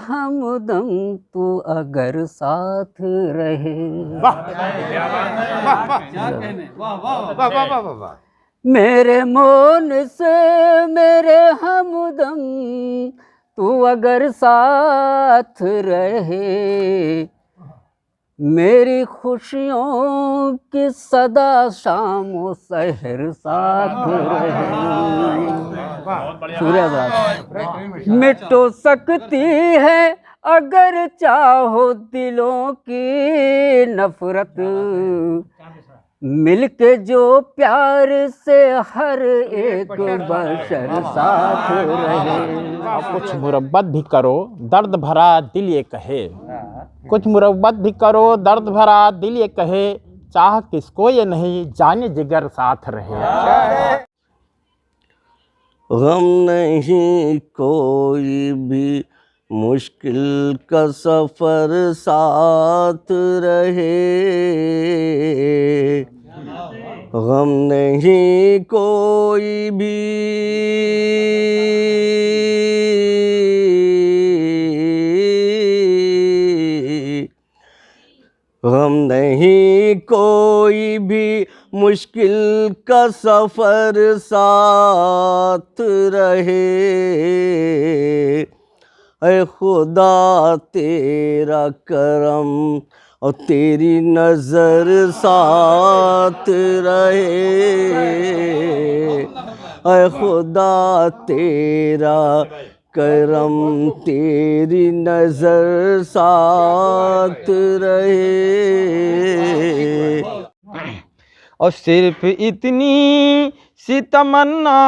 हमदम तू अगर साथ रहे। मेरे मौन से मेरे हमदम तू अगर साथ रहे, मेरी खुशियों की सदा शाम सहर साथ रहे। मिटो सकती है अगर चाहो दिलों की नफरत, मिलके जो प्यार से हर एक बशर साथ रहे। कुछ मुरब्बत भी करो दर्द भरा दिल ये कहे, कुछ मुरब्बत भी करो दर्द भरा दिल ये कहे, चाह किसको ये नहीं जाने जिगर साथ रहे। गम नहीं कोई भी मुश्किल का सफर साथ रहे, गम नहीं कोई भी गम नहीं कोई भी मुश्किल का सफ़र साथ रहे। ऐ खुदा तेरा करम और तेरी नज़र साथ रहे। ऐ खुदा तेरा करम तेरी नजर साथ रहे। और सिर्फ इतनी सी तमन्ना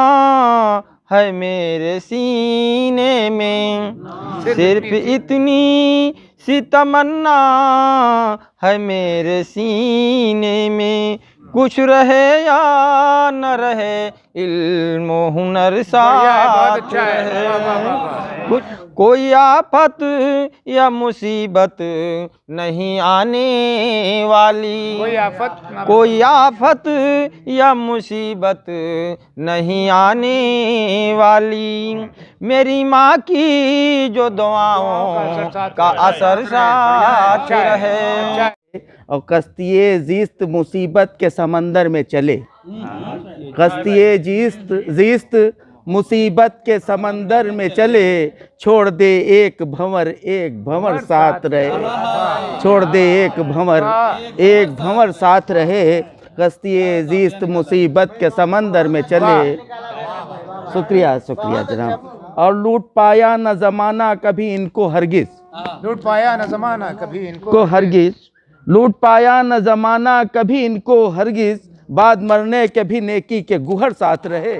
है मेरे सीने में, सिर्फ इतनी सी तमन्ना है मेरे सीने में, कुछ रहे या न रहे इल्म हुनर साथ रहे। कुछ कोई आफत या मुसीबत नहीं आने वाली, कोई आफत या मुसीबत नहीं आने वाली, मेरी माँ की जो दुआओं का असर साथ रहे। और कश्तिये ज़िस्त मुसीबत के समंदर में चले, कश्तिये ज़िस्त मुसीबत के समंदर में चले, छोड़ दे एक भंवर साथ रहे, छोड़ दे एक भंवर साथ रहे, कश्तिये ज़िस्त मुसीबत के समंदर में चले। शुक्रिया जनाब। और लूट पाया न ज़माना कभी इनको हरगिज़, लूट पाया न ज़माना कभी इनको हरगिज़, लूट पाया न ज़माना कभी इनको हरगिज़, बाद मरने के भी नेकी के गुहर साथ रहे।